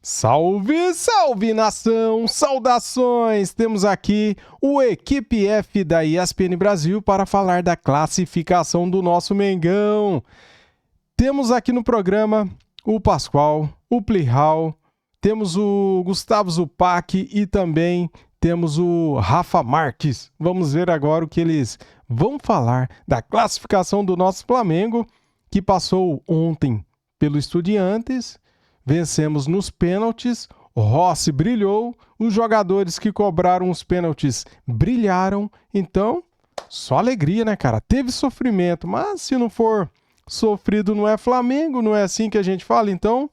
Salve, salve nação! Saudações! Temos aqui o Equipe F da ESPN Brasil para falar da classificação do nosso Mengão. Temos aqui no programa o Pascoal, o Plihal, temos o Gustavo Zupac e também temos o Rafa Marques. Vamos ver agora o que eles vão falar da classificação do nosso Flamengo, que passou ontem pelo Estudiantes. Vencemos nos pênaltis, Rossi brilhou, os jogadores que cobraram os pênaltis brilharam, então só alegria, né, cara? Teve sofrimento, mas se não for sofrido não é Flamengo, não é assim que a gente fala, então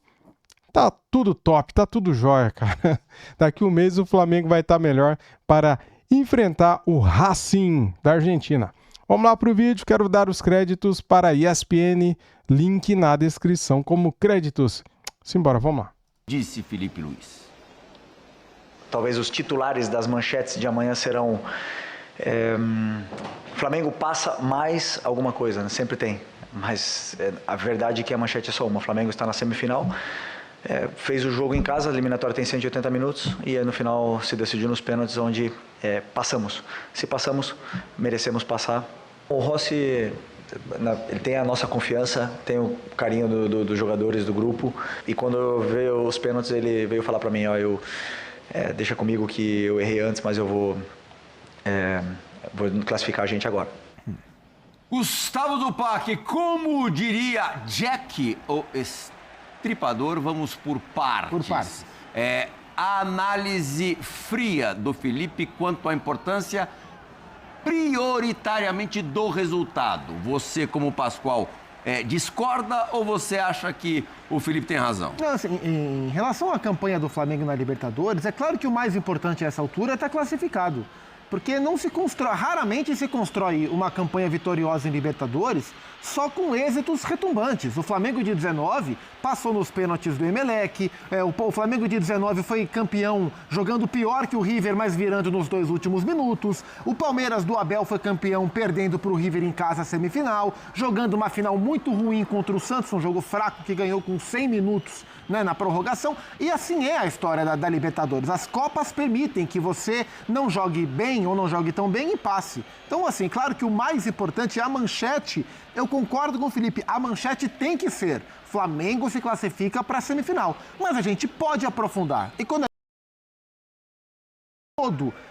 tá tudo top, tá tudo jóia, cara. Daqui um mês o Flamengo vai estar melhor para enfrentar o Racing da Argentina. Vamos lá pro vídeo, quero dar os créditos para a ESPN, link na descrição como créditos. Simbora, vamos lá. Disse Felipe Luiz. Talvez os titulares das manchetes de amanhã serão... Flamengo passa mais alguma coisa, né? Sempre tem. Mas a verdade é que a manchete é só uma. O Flamengo está na semifinal, fez o jogo em casa, a eliminatória tem 180 minutos e aí no final se decidiu nos pênaltis, onde passamos. Se passamos, merecemos passar. O Rossi... Ele tem a nossa confiança, tem o carinho dos jogadores do grupo, e quando veio os pênaltis ele veio falar para mim, ó, deixa comigo que eu errei antes, mas eu vou classificar a gente agora. Gustavo Zupac, como diria Jack, o estripador, vamos por partes. Por partes. A análise fria do Felipe quanto à importância prioritariamente do resultado. Você, como Pascoal, discorda ou você acha que o Felipe tem razão? Não, assim, em relação à campanha do Flamengo na Libertadores, é claro que o mais importante a essa altura é estar classificado. Porque não se constrói, raramente se constrói uma campanha vitoriosa em Libertadores só com êxitos retumbantes. O Flamengo de 19 passou nos pênaltis do Emelec, o Flamengo de 19 foi campeão jogando pior que o River, mas virando nos 2 últimos minutos. O Palmeiras do Abel foi campeão perdendo para o River em casa a semifinal, jogando uma final muito ruim contra o Santos, um jogo fraco que ganhou com 100 minutos, né, na prorrogação. E assim é a história da Libertadores. As Copas permitem que você não jogue bem ou não jogue tão bem e passe. Então, assim, claro que o mais importante é a manchete. Eu concordo com o Felipe, a manchete tem que ser: Flamengo se classifica para a semifinal. Mas a gente pode aprofundar. E quando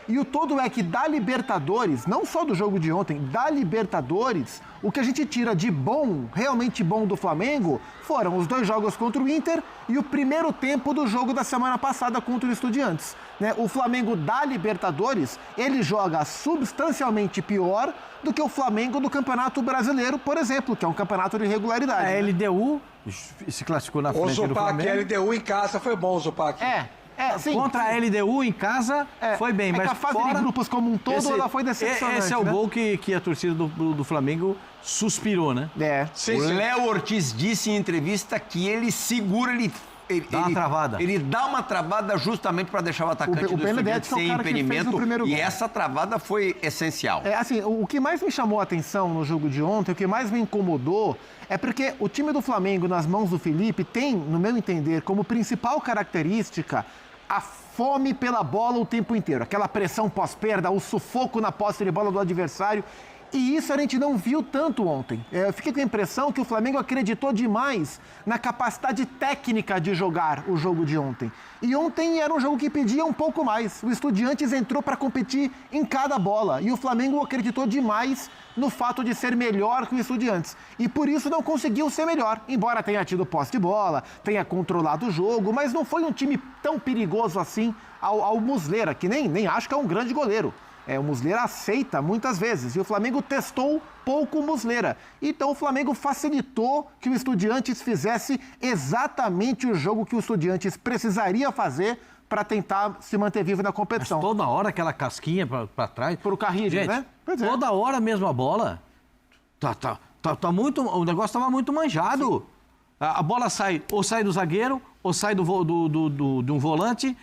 e o todo é que da Libertadores, não só do jogo de ontem, da Libertadores, o que a gente tira de bom, realmente bom do Flamengo, foram os 2 jogos contra o Inter e o primeiro tempo do jogo da semana passada contra o Estudiantes. Né? O Flamengo da Libertadores, ele joga substancialmente pior do que o Flamengo do Campeonato Brasileiro, por exemplo, que é um campeonato de regularidade. A LDU se classificou na frente do Flamengo. A LDU em casa foi bom, Zupac. Sim, contra a LDU em casa foi bem, mas a fase fora... de grupos como um todo, ela foi decepcionante. Esse é o né? gol que a torcida do Flamengo suspirou, né? O Léo Ortiz disse em entrevista que ele segura, dá uma travada. Ele dá uma travada justamente para deixar o atacante do Estudiantes sem impedimento, e essa travada foi essencial. Assim, o que mais me chamou a atenção no jogo de ontem, o que mais me incomodou, é porque o time do Flamengo, nas mãos do Felipe, tem, no meu entender, como principal característica a fome pela bola o tempo inteiro. Aquela pressão pós-perda, o sufoco na posse de bola do adversário. E isso a gente não viu tanto ontem. Eu fiquei com a impressão que o Flamengo acreditou demais na capacidade técnica de jogar o jogo de ontem. E ontem era um jogo que pedia um pouco mais. O Estudiantes entrou para competir em cada bola. E o Flamengo acreditou demais no fato de ser melhor que o Estudiantes. E por isso não conseguiu ser melhor. Embora tenha tido posse de bola, tenha controlado o jogo, mas não foi um time tão perigoso assim ao Muslera, que nem acho que é um grande goleiro. O Muslera aceita muitas vezes, e o Flamengo testou pouco o Muslera. Então o Flamengo facilitou que o Estudiantes fizesse exatamente o jogo que o Estudiantes precisaria fazer para tentar se manter vivo na competição. Mas toda hora aquela casquinha para trás. Pro Carrilho, gente, né? Toda hora mesmo a bola. Tá muito, o negócio estava muito manjado. A bola sai do zagueiro, ou sai de um volante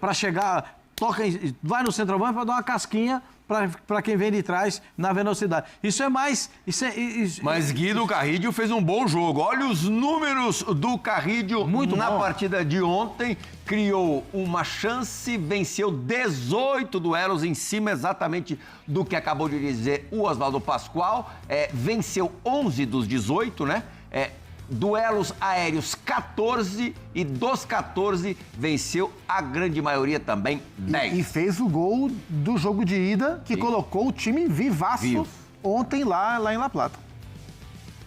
para chegar... vai no centroavante para dar uma casquinha para quem vem de trás na velocidade. Isso é mais... Mas Guido Carrillo fez um bom jogo. Olha os números do Carrillo na partida de ontem. Criou uma chance, venceu 18 duelos em cima exatamente do que acabou de dizer o Oswaldo Pascoal. Venceu 11 dos 18, né? Duelos aéreos 14 e dos 14 venceu a grande maioria também 10. E fez o gol do jogo de ida que colocou o time vivaço ontem lá em La Plata.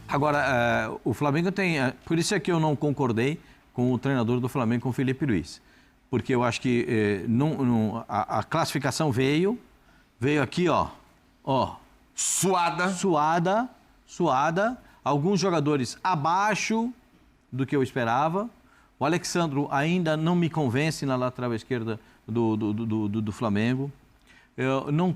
Agora, o Flamengo tem... por isso é que eu não concordei com o treinador do Flamengo, com o Felipe Luiz. Porque eu acho que a classificação veio aqui, ó. Suada. Alguns jogadores abaixo do que eu esperava. O Alexandro ainda não me convence na lateral esquerda do Flamengo.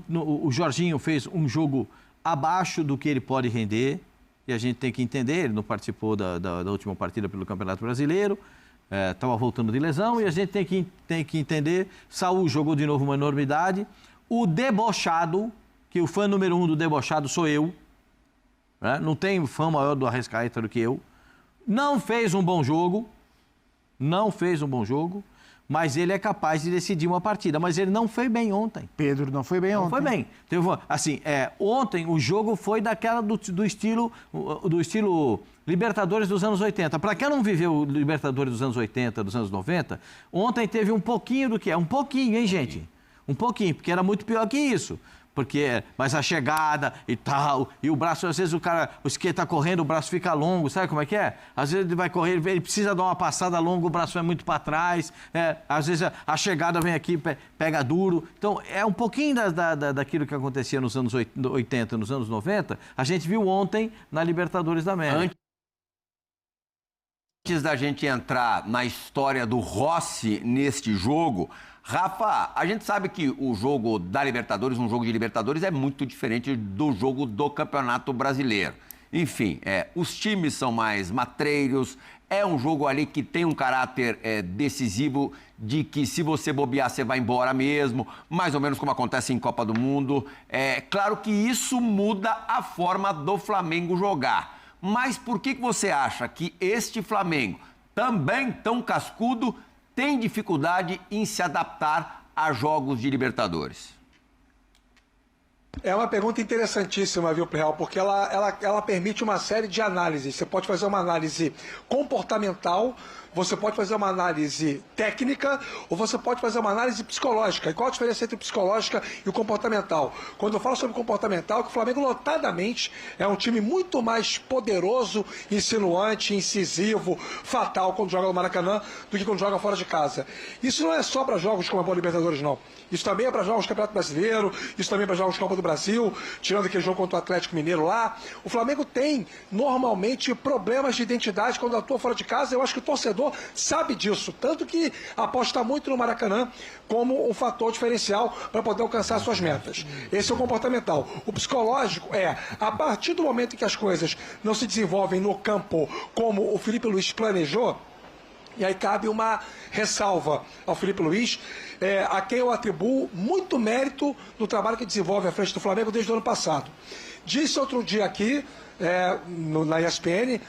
O Jorginho fez um jogo abaixo do que ele pode render. E a gente tem que entender, ele não participou da última partida pelo Campeonato Brasileiro. Estava voltando de lesão. E a gente tem que entender. Saúl jogou de novo uma enormidade. O debochado, que o fã número 1 do debochado sou eu. Não tem fã maior do Arrascaeta do que eu. Não fez um bom jogo, mas ele é capaz de decidir uma partida. Mas ele não foi bem ontem. Pedro não foi bem ontem. Não foi bem. Assim, ontem o jogo foi daquela do estilo Libertadores dos anos 80. Para quem não viveu Libertadores dos anos 80, dos anos 90, ontem teve um pouquinho do que é. Um pouquinho, hein, gente? Um pouquinho, porque era muito pior que isso. Mas a chegada e tal, e o braço, às vezes o skate tá correndo, o braço fica longo, sabe como é que é? Às vezes ele vai correr, ele precisa dar uma passada longa, o braço vai muito para trás, às vezes a chegada vem aqui, pega duro. Então, é um pouquinho daquilo que acontecia nos anos 80, nos anos 90, a gente viu ontem na Libertadores da América. Antes da gente entrar na história do Rossi neste jogo, Rafa, a gente sabe que o jogo da Libertadores, um jogo de Libertadores, é muito diferente do jogo do Campeonato Brasileiro. Enfim, os times são mais matreiros, é um jogo ali que tem um caráter decisivo de que se você bobear, você vai embora mesmo, mais ou menos como acontece em Copa do Mundo. Claro que isso muda a forma do Flamengo jogar. Mas por que você acha que este Flamengo, também tão cascudo, tem dificuldade em se adaptar a jogos de Libertadores? É uma pergunta interessantíssima, viu, Real? Porque ela permite uma série de análises. Você pode fazer uma análise comportamental, você pode fazer uma análise técnica ou você pode fazer uma análise psicológica. E qual a diferença entre o psicológica e o comportamental? Quando eu falo sobre comportamental, que o Flamengo notadamente é um time muito mais poderoso, insinuante, incisivo, fatal quando joga no Maracanã do que quando joga fora de casa. Isso não é só para jogos como a Bola Libertadores, não. Isso também é para jogos do Campeonato Brasileiro, isso também é para jogos da Copa do Brasil, tirando aquele jogo contra o Atlético Mineiro lá. O Flamengo tem, normalmente, problemas de identidade quando atua fora de casa. Eu acho que o torcedor sabe disso, tanto que aposta muito no Maracanã como um fator diferencial para poder alcançar suas metas. Esse é o comportamental. O psicológico a partir do momento em que as coisas não se desenvolvem no campo como o Felipe Luiz planejou, e aí cabe uma ressalva ao Felipe Luiz, a quem eu atribuo muito mérito no trabalho que desenvolve à frente do Flamengo desde o ano passado. Disse outro dia aqui, na ESPN,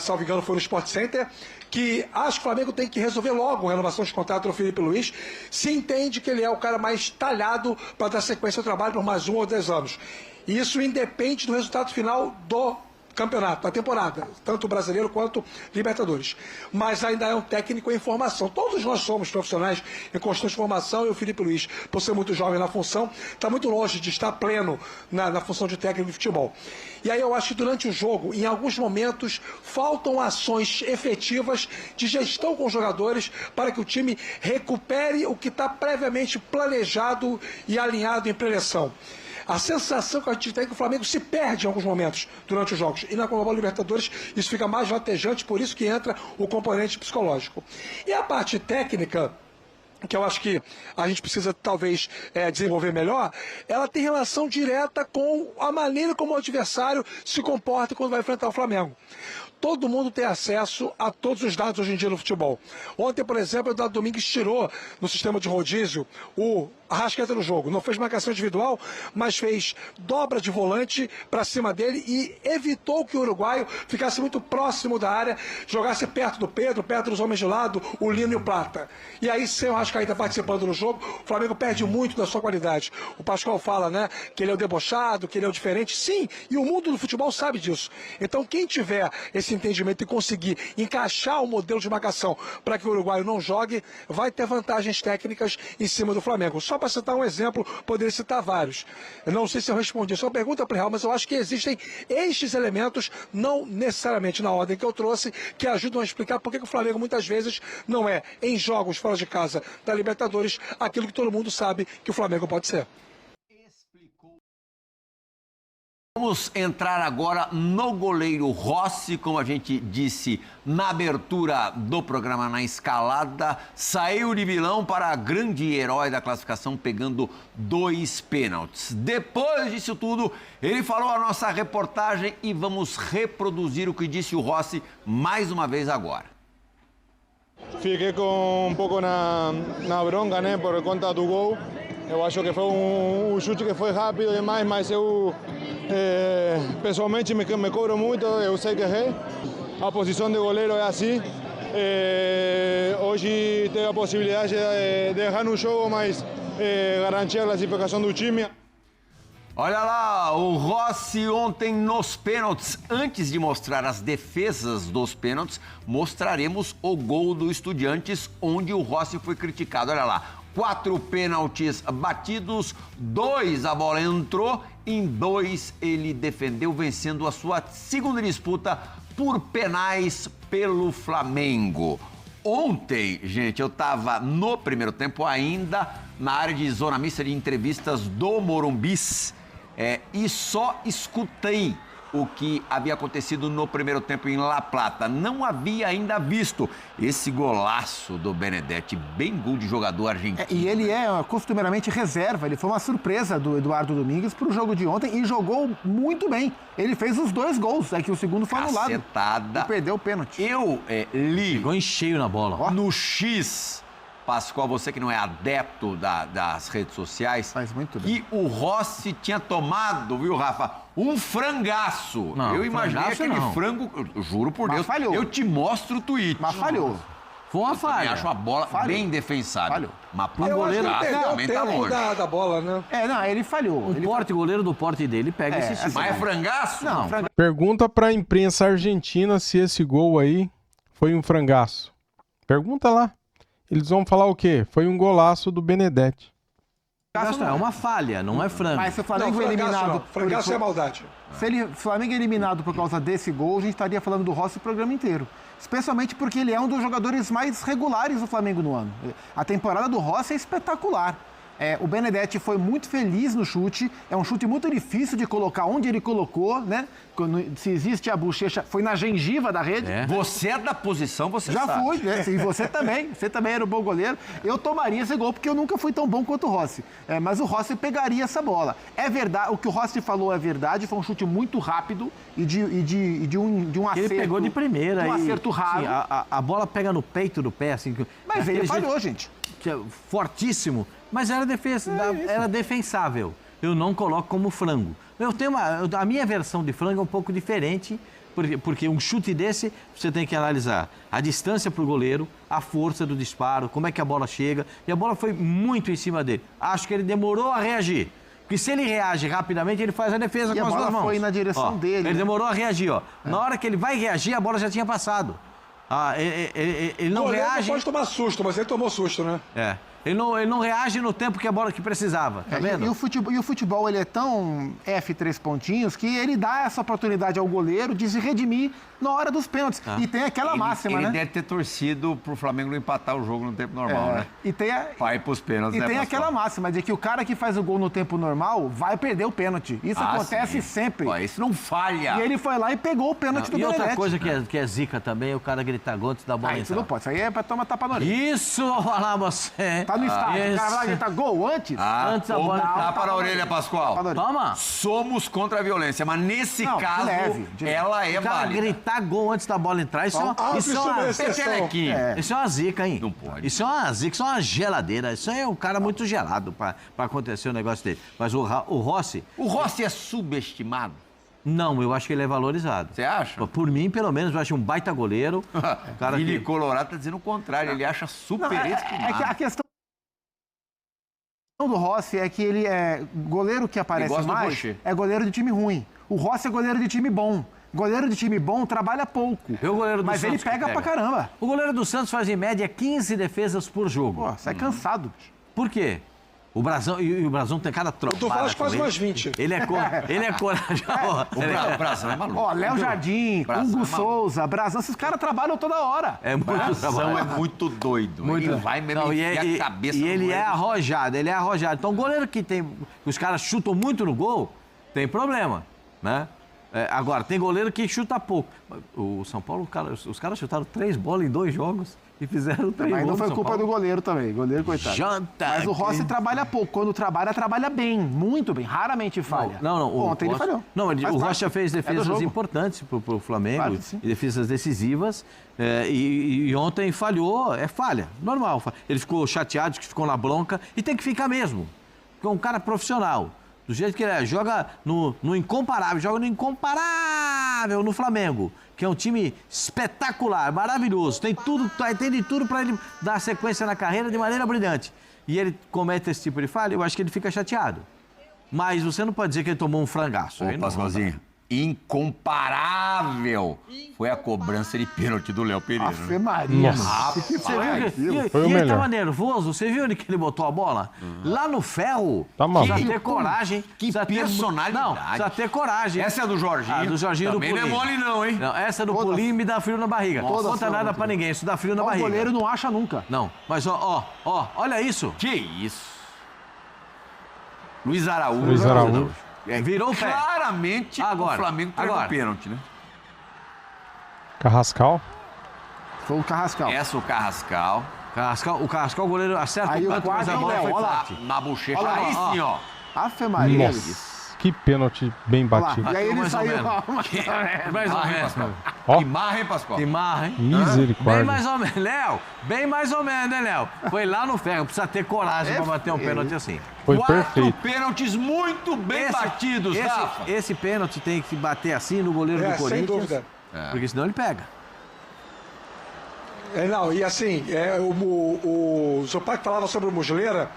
salvo engano foi no Sport Center, que acho que o Flamengo tem que resolver logo a renovação de contrato do Felipe Luiz, se entende que ele é o cara mais talhado para dar sequência ao trabalho por mais 1 ou 10 anos. E isso independe do resultado final do campeonato, da temporada, tanto brasileiro quanto Libertadores. Mas ainda é um técnico em formação. Todos nós somos profissionais em constante formação, e o Felipe Luiz, por ser muito jovem na função, está muito longe de estar pleno na função de técnico de futebol. E aí eu acho que durante o jogo, em alguns momentos, faltam ações efetivas de gestão com os jogadores para que o time recupere o que está previamente planejado e alinhado em preleção. A sensação que a gente tem é que o Flamengo se perde em alguns momentos durante os jogos. E na Copa Libertadores isso fica mais latejante, por isso que entra o componente psicológico. E a parte técnica, que eu acho que a gente precisa talvez desenvolver melhor, ela tem relação direta com a maneira como o adversário se comporta quando vai enfrentar o Flamengo. todo mundo tem acesso a todos os dados hoje em dia no futebol. Ontem, por exemplo, o Eduardo Domingues tirou no sistema de rodízio o Arrascaeta no jogo. Não fez marcação individual, mas fez dobra de volante para cima dele e evitou que o uruguaio ficasse muito próximo da área, jogasse perto do Pedro, perto dos homens de lado, o Lino e o Plata. E aí, sem o Arrascaeta participando do jogo, o Flamengo perde muito da sua qualidade. O Pascoal fala, né, que ele é o debochado, que ele é o diferente. Sim, e o mundo do futebol sabe disso. Então, quem tiver esse entendimento e conseguir encaixar o modelo de marcação para que o uruguaio não jogue, vai ter vantagens técnicas em cima do Flamengo. Só para citar um exemplo, poderia citar vários. Eu não sei se eu respondi a sua pergunta, Plihal, mas eu acho que existem estes elementos, não necessariamente na ordem que eu trouxe, que ajudam a explicar por que o Flamengo muitas vezes não é, em jogos fora de casa da Libertadores, aquilo que todo mundo sabe que o Flamengo pode ser. Vamos entrar agora no goleiro Rossi, como a gente disse na abertura do programa, na escalada, saiu de vilão para grande herói da classificação, pegando 2 pênaltis. Depois disso tudo, ele falou a nossa reportagem e vamos reproduzir o que disse o Rossi mais uma vez agora. Fiquei com um pouco na bronca, né, por conta do gol. Eu acho que foi um chute que foi rápido demais, mas eu pessoalmente me cobro muito, eu sei que errei. A posição de goleiro é assim. Hoje teve a possibilidade de errar no jogo, mas garantir a classificação do time. Olha lá, o Rossi ontem nos pênaltis. Antes de mostrar as defesas dos pênaltis, mostraremos o gol do Estudiantes, onde o Rossi foi criticado. Olha lá, 4 pênaltis batidos, 2 a bola entrou, em 2 ele defendeu, vencendo a sua segunda disputa por penais pelo Flamengo. Ontem, gente, eu estava no primeiro tempo ainda na área de zona mista de entrevistas do Morumbis e só escutei o que havia acontecido no primeiro tempo em La Plata. Não havia ainda visto esse golaço do Benedetti, bem gol de jogador argentino. E ele é costumeiramente reserva, ele foi uma surpresa do Eduardo Domingues para o jogo de ontem e jogou muito bem. Ele fez os 2 gols, que o segundo foi anulado. Cacetada. E perdeu o pênalti. Eu li Pegou em cheio na bola. no X, Pascoal, você que não é adepto das redes sociais, Faz muito bem. que o Rossi tinha tomado, viu, Rafa, um frangaço. Não, eu imaginei frangaço aquele não. frango, eu juro por Mas Deus, falhou. eu te mostro o tweet. Mas falhou. Foi uma Eu falha. acho uma bola Falhou. bem defensável. Falhou. Mas pro Eu goleiro acho que ele também perdeu tá o tempo longe. da bola, né? Não, ele falhou. Um goleiro do porte dele pega esse tipo. Mas é frangaço? Não, Pergunta pra imprensa argentina se esse gol aí foi um frangaço. Pergunta lá. Eles vão falar o quê? Foi um golaço do Benedetti. É uma falha, não é frango. Mas se o Não, Flamengo frangaço eliminado... não. Frangaço é maldade. Se o Flamengo é eliminado por causa desse gol, a gente estaria falando do Rossi o programa inteiro. Especialmente porque ele é um dos jogadores mais regulares do Flamengo no ano. A temporada do Rossi é espetacular. O Benedetti foi muito feliz no chute. É um chute muito difícil de colocar onde ele colocou, né? Se existe a bochecha, foi na gengiva da rede. Você é da posição, você Já sabe. fui, né? E você também. Você também era um bom goleiro. Eu tomaria esse gol porque eu nunca fui tão bom quanto o Rossi. Mas o Rossi pegaria essa bola. É verdade, o que o Rossi falou é verdade. Foi um chute muito rápido e de um acerto. Ele pegou de primeira. Um e, acerto raro. Sim, a bola pega no peito do pé, assim. Mas ele aquele falhou, jeito gente. que é fortíssimo, mas era defensável. Eu não coloco como frango. A minha versão de frango é um pouco diferente, porque um chute desse você tem que analisar a distância para o goleiro, a força do disparo, como é que a bola chega, e a bola foi muito em cima dele. Acho que ele demorou a reagir. Porque se ele reage rapidamente, ele faz a defesa com as 2 mãos. Foi na direção dele. Ele né? demorou a reagir, ó. Na hora que ele vai reagir, a bola já tinha passado. Ele não O goleiro reage. não pode tomar susto, mas ele tomou susto, né? Ele não reage no tempo que a bola que precisava, tá vendo? E o futebol ele é tão F3 pontinhos que ele dá essa oportunidade ao goleiro de se redimir na hora dos pênaltis. E tem aquela máxima, ele né? deve ter torcido pro Flamengo não empatar o jogo no tempo normal, né? E tem, Vai pros pênaltis, e né, tem Pascoal? aquela máxima de que o cara que faz o gol no tempo normal vai perder o pênalti. Isso acontece sim. sempre. Pô, isso não falha. E ele foi lá e pegou o pênalti do E Benedetti. outra coisa que é zica também, o cara gritar gol antes da bola Isso entrar. não pode. Isso aí é pra tomar tapa na orelha. Isso, olha lá você. tá no estádio. O cara vai lá gritar gol antes? Antes da bola entrar. Tapa na orelha, Pascoal. Toma. Somos contra a violência, mas nesse caso, ela é O cara válida. gritar gol antes da bola entrar, isso é uma petelequinha. Isso é uma zica, hein? Não pode. Isso é uma zica, isso é uma geladeira. Isso é um cara muito gelado pra acontecer um negócio dele. Mas o Rossi... O Rossi é subestimado? Não, eu acho que ele é valorizado. Você acha? Por mim, pelo menos, eu acho um baita goleiro. Cara Vini Colorado tá dizendo o contrário, ele acha super estimado. É que a questão do Rossi é que ele é goleiro que aparece gosta do mais, Rocher. é goleiro de time ruim. O Rossi é goleiro de time bom. Goleiro de time bom trabalha pouco. O goleiro do mas Santos ele pega pra caramba. O goleiro do Santos faz em média 15 defesas por jogo. Pô, você é cansado. Por quê? O Brasão, e o Brasão tem cada trombada. Tu faz com quase ele. umas 20. Ele é corajoso. O Brasão é maluco. Ó, Léo Jardim, Brasão Hugo é maluco. Souza, Brasão, esses caras trabalham toda hora. É muito Brasão trabalho. é muito doido. Ele vai mesmo Não, enfiar a cabeça e no ele é goleiro. arrojado, ele é arrojado. Então, o goleiro que tem... Os caras chutam muito no gol, tem problema, né? Agora, tem goleiro que chuta pouco. O São Paulo, os caras chutaram 3 bolas em 2 jogos e fizeram 3 Mas gols. não foi no São culpa Paulo. do goleiro também. Goleiro, coitado. Janta. Mas o Rossi trabalha pouco. Quando trabalha bem. Muito bem. Raramente falha. Não. Ontem ele falhou. Não, Faz o parte. Rocha fez É do defesas jogo. importantes pro Flamengo, Claro que sim. e defesas decisivas. E ontem falhou, é falha, normal. Ele ficou chateado, que ficou na bronca, e tem que ficar mesmo. Porque é um cara profissional. Do jeito que ele é, joga no incomparável, no Flamengo, que é um time espetacular, maravilhoso, tem de tudo para ele dar sequência na carreira de maneira brilhante. E ele comete esse tipo de falha, eu acho que ele fica chateado. Mas você não pode dizer que ele tomou um frangaço. Ô, Pascoalzinho, incomparável foi a cobrança de pênalti do Léo Pereira. Ave Maria. Nossa. Que Você viu que Foi o ele melhor. tava nervoso? Você viu que ele botou a bola? Lá no ferro. Tá maluco. Precisa ter coragem. Que precisa ter- personalidade. Não, precisa ter coragem. Essa é a do Jorginho. Ah, do Jorginho Também do não é Pulim. mole não, hein? Não, essa do Todas. Pulim me dá frio na barriga. Não Todas conta são nada muito pra ninguém, isso dá frio na O barriga. goleiro não acha nunca. Não, mas olha isso. Que isso? Luiz Araújo. Luiz Araújo. Virou o pé. Claramente Agora, o Flamengo teve agora. um pênalti, né? Carrascal. Foi o Carrascal. Essa o Carrascal. O Carrascal, o goleiro acerta Aí o o canto, mas quarto a é o bola Léo, foi olha lá. forte. Na bochecha. Olha lá, Aí sim, ó. Ave Maria. Nossa. Que pênalti bem batido. E aí ele Mais ou saiu. menos. Mais ou Marra, hein, menos. Pascoal? Ó. Que marra, hein, Pascoal? Que marra, hein? Misericórdia. Bem mais ou menos, Léo. Bem mais ou menos, né, Léo? Foi lá no ferro. Precisa ter coragem pra bater um pênalti assim. Foi 4 perfeito. pênaltis muito bem batidos, Rafa. Esse pênalti tem que bater assim no goleiro do Sem Corinthians. dúvida. Porque senão ele pega. Não, e assim, o Zopac falava sobre o Muslera.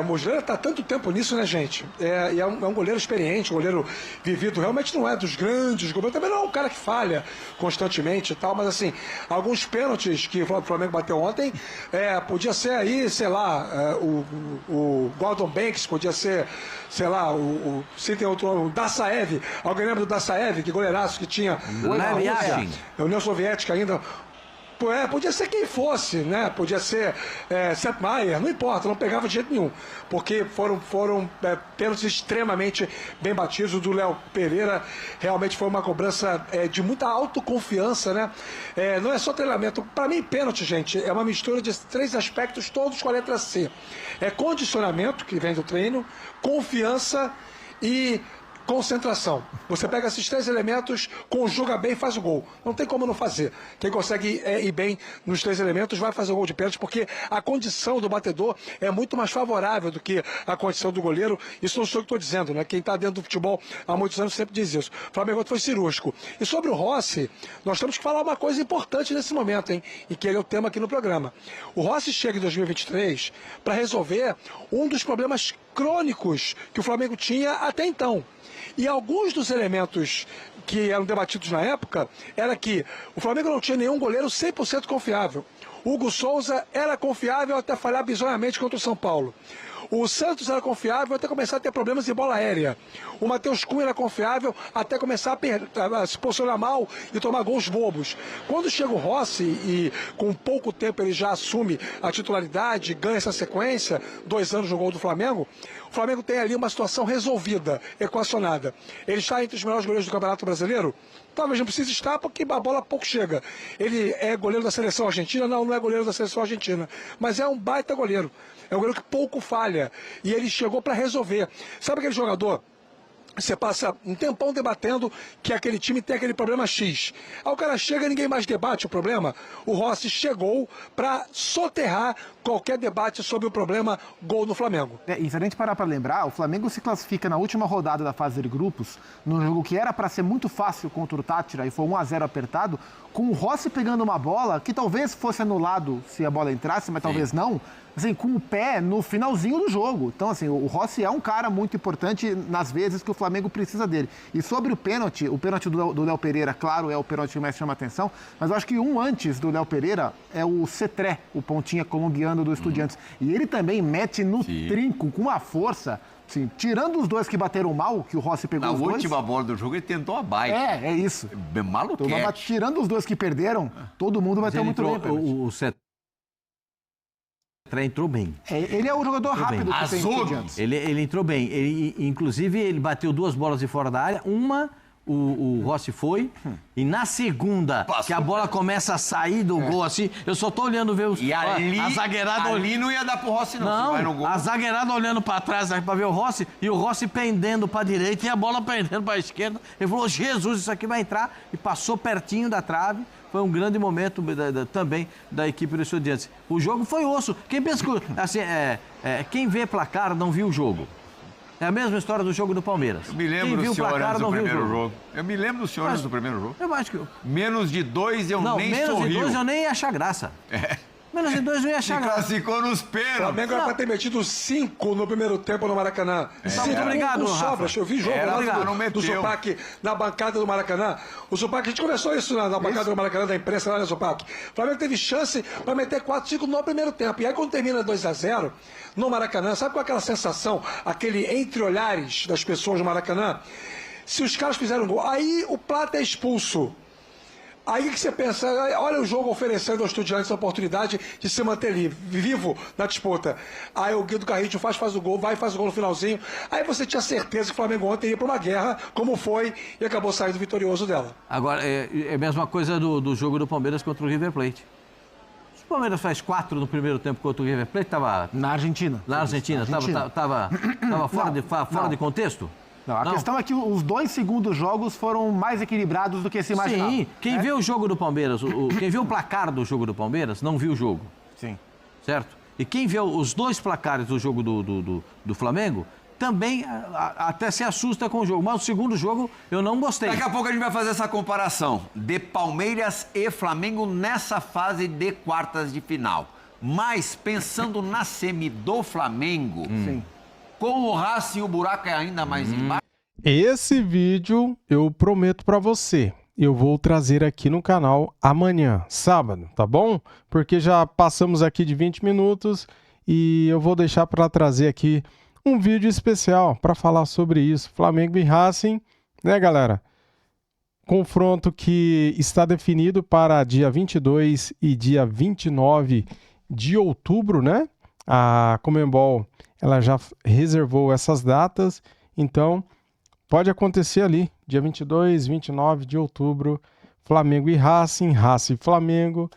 O Muslera está há tanto tempo nisso, né, gente? E é um goleiro experiente, um goleiro vivido. Realmente não é dos grandes goleiros. Também não é um cara que falha constantemente e tal, mas assim, alguns pênaltis que o Flamengo bateu ontem, podia ser aí, sei lá, o Gordon Banks, podia ser, sei lá, se tem outro nome, o Dassaev. Alguém lembra do Dassaev, que goleiraço que tinha? Lev Yashin. A União Soviética ainda. Podia ser quem fosse, né? Podia ser Sepp Maier, não importa, não pegava de jeito nenhum. Porque foram pênaltis extremamente bem batidos. O do Léo Pereira realmente foi uma cobrança de muita autoconfiança, né? Não é só treinamento. Para mim, pênalti, gente, é uma mistura de 3 aspectos, todos com a letra C. É condicionamento, que vem do treino, confiança e concentração. Você pega esses 3 elementos, conjuga bem e faz o gol. Não tem como não fazer. Quem consegue ir bem nos 3 elementos vai fazer o gol de pênalti, porque a condição do batedor é muito mais favorável do que a condição do goleiro. Isso não sou eu que estou dizendo, né? Quem está dentro do futebol há muitos anos sempre diz isso. O Flamengo foi cirúrgico. E sobre o Rossi, nós temos que falar uma coisa importante nesse momento, hein? E que ele é o tema aqui no programa. O Rossi chega em 2023 para resolver um dos problemas crônicos que o Flamengo tinha até então. E alguns dos elementos que eram debatidos na época era que o Flamengo não tinha nenhum goleiro 100% confiável. Hugo Souza era confiável até falhar bizonhamente contra o São Paulo. O Santos era confiável até começar a ter problemas em bola aérea. O Matheus Cunha era confiável até começar a se posicionar mal e tomar gols bobos. Quando chega o Rossi e com pouco tempo ele já assume a titularidade, ganha essa sequência, 2 anos no gol do Flamengo, O Flamengo tem ali uma situação resolvida, equacionada. Ele está entre os melhores goleiros do Campeonato Brasileiro? Talvez não precise estar, porque a bola pouco chega. Ele é goleiro da seleção argentina? Não, não é goleiro da seleção argentina. Mas é um baita goleiro. É um goleiro que pouco falha. E ele chegou para resolver. Sabe aquele jogador? Você passa um tempão debatendo que aquele time tem aquele problema X. Aí o cara chega e ninguém mais debate o problema. O Rossi chegou para soterrar qualquer debate sobre o problema gol no Flamengo. E se a gente parar para lembrar, o Flamengo se classifica na última rodada da fase de grupos, num jogo que era para ser muito fácil contra o Tátira e foi 1-0 apertado, com o Rossi pegando uma bola que talvez fosse anulado se a bola entrasse, mas talvez não, assim, com o pé no finalzinho do jogo. Então, assim, o Rossi é um cara muito importante nas vezes que o Flamengo precisa dele. E sobre o pênalti do Léo Pereira, claro, é o pênalti que mais chama atenção, mas eu acho que um antes do Léo Pereira é o Cetré, o pontinha colombiano do Estudiantes. E ele também mete no trinco, com uma força, assim, tirando os dois que bateram mal, que o Rossi pegou os dois. Na última bola do jogo ele tentou a baita. É isso. Maluquete. Tirando os dois que perderam, todo mundo bateu muito bem. O Cetré entrou bem. Ele é o jogador rápido que tem Estudiantes. Ele entrou bem. Inclusive, ele bateu 2 bolas de fora da área. Uma, o Rossi foi. E na segunda, que a bola começa a sair do gol, assim, eu só tô olhando ver E ali, a zagueirada... ali não ia dar pro Rossi, não. Não, vai no gol. a zagueirada olhando pra trás pra ver o Rossi, e o Rossi pendendo pra direita e a bola pendendo pra esquerda. Ele falou, Jesus, isso aqui vai entrar. E passou pertinho da trave. Foi um grande momento também da equipe do Estudiantes. O jogo foi osso. Quem pensa que, assim, quem vê placar não viu o jogo. É a mesma história do jogo do Palmeiras. Eu me lembro dos senhores do primeiro jogo. Eu me lembro dos senhores do primeiro jogo. Eu acho que... Menos de 2 eu nem sorrio. Menos de 2 eu nem ia achar graça. Menos de 2 eu não ia achar graça. Classificou nos O pênaltis. Flamengo era para ter metido 5 no primeiro tempo no Maracanã. Muito obrigado, sobra. Eu vi jogo lá do Zupac na bancada do Maracanã. O Zupac, a gente conversou isso na bancada do Maracanã, da imprensa lá no Zupac. O Flamengo teve chance para meter 4, 5 no primeiro tempo. E aí quando termina 2-0 no Maracanã, sabe qual é aquela sensação, aquele entre olhares das pessoas do Maracanã? Se os caras fizeram um gol, aí o Plata é expulso. Aí que você pensa, olha o jogo oferecendo aos Estudiantes a oportunidade de se manter ali, vivo na disputa. Aí o Guido Carrillo faz o gol, faz o gol no finalzinho. Aí você tinha certeza que o Flamengo ontem ia para uma guerra, como foi, e acabou saindo vitorioso dela. Agora, é a mesma coisa do jogo do Palmeiras contra o River Plate. Se o Palmeiras faz 4 no primeiro tempo contra o River Plate, estava... Na Argentina. Na Argentina, estava fora de contexto? Não, a questão é que os 2 segundos jogos foram mais equilibrados do que se imaginava. Sim, quem vê o jogo do Palmeiras, quem vê o placar do jogo do Palmeiras, não viu o jogo. Sim. Certo? E quem vê os 2 placares do jogo do Flamengo, também até se assusta com o jogo. Mas o segundo jogo eu não gostei. Daqui a pouco a gente vai fazer essa comparação de Palmeiras e Flamengo nessa fase de quartas de final. Mas pensando na semi do Flamengo... Sim. Com o Racing, o buraco é ainda mais embaixo. Esse vídeo eu prometo para você, eu vou trazer aqui no canal amanhã, sábado, tá bom? Porque já passamos aqui de 20 minutos e eu vou deixar para trazer aqui um vídeo especial para falar sobre isso. Flamengo e Racing, né, galera? Confronto que está definido para dia 22 e dia 29 de outubro, né? A Conmebol, ela já reservou essas datas, então pode acontecer ali, dia 22, 29 de outubro, Flamengo e Racing, Racing e Flamengo.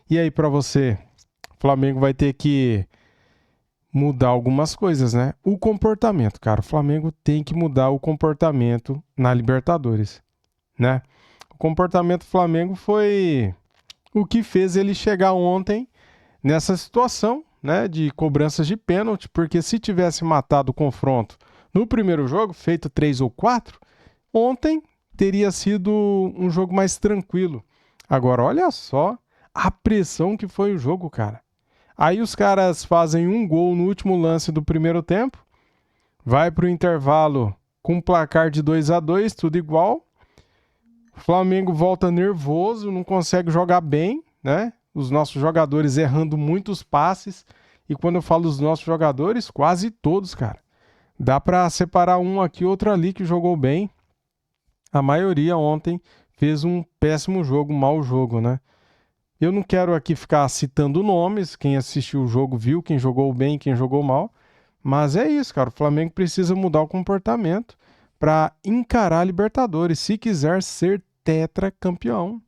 E aí para você, o Flamengo vai ter que mudar algumas coisas, né? O comportamento, cara, o Flamengo tem que mudar o comportamento na Libertadores, né? O comportamento do Flamengo foi o que fez ele chegar ontem nessa situação, né, de cobranças de pênalti, porque se tivesse matado o confronto no primeiro jogo, feito 3 ou 4, ontem teria sido um jogo mais tranquilo. Agora, olha só a pressão que foi o jogo, cara. Aí os caras fazem um gol no último lance do primeiro tempo, vai para o intervalo com um placar de 2-2, tudo igual. O Flamengo volta nervoso, não consegue jogar bem, né? Os nossos jogadores errando muitos passes. E quando eu falo os nossos jogadores, quase todos, cara. Dá para separar um aqui, outro ali que jogou bem. A maioria ontem fez um péssimo jogo, um mau jogo, né? Eu não quero aqui ficar citando nomes. Quem assistiu o jogo viu, quem jogou bem, quem jogou mal. Mas é isso, cara. O Flamengo precisa mudar o comportamento para encarar a Libertadores, se quiser ser tetracampeão.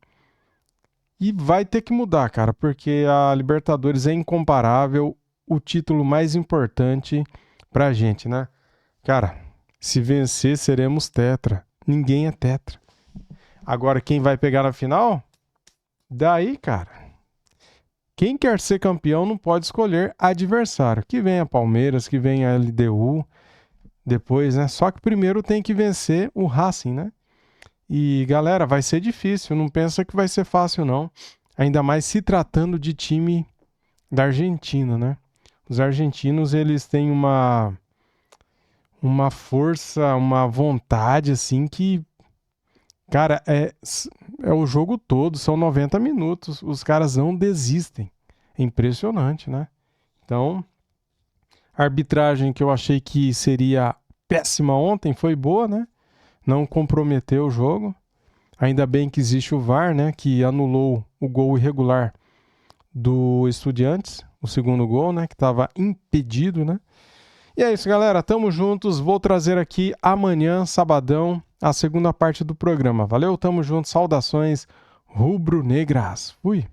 E vai ter que mudar, cara, porque a Libertadores é incomparável, o título mais importante pra gente, né? Cara, se vencer, seremos tetra. Ninguém é tetra. Agora, quem vai pegar na final? Daí, cara, quem quer ser campeão não pode escolher adversário. Que venha Palmeiras, que venha LDU, depois, né? Só que primeiro tem que vencer o Racing, né? E, galera, vai ser difícil, não pensa que vai ser fácil, não. Ainda mais se tratando de time da Argentina, né? Os argentinos, eles têm uma força, uma vontade, assim, que, cara, é o jogo todo, são 90 minutos. Os caras não desistem. É impressionante, né? Então, a arbitragem que eu achei que seria péssima ontem foi boa, né? Não comprometeu o jogo. Ainda bem que existe o VAR, né? Que anulou o gol irregular do Estudiantes, o segundo gol, né? Que estava impedido, né? E é isso, galera. Tamo juntos. Vou trazer aqui amanhã, sabadão, a segunda parte do programa. Valeu, tamo junto. Saudações rubro-negras. Fui.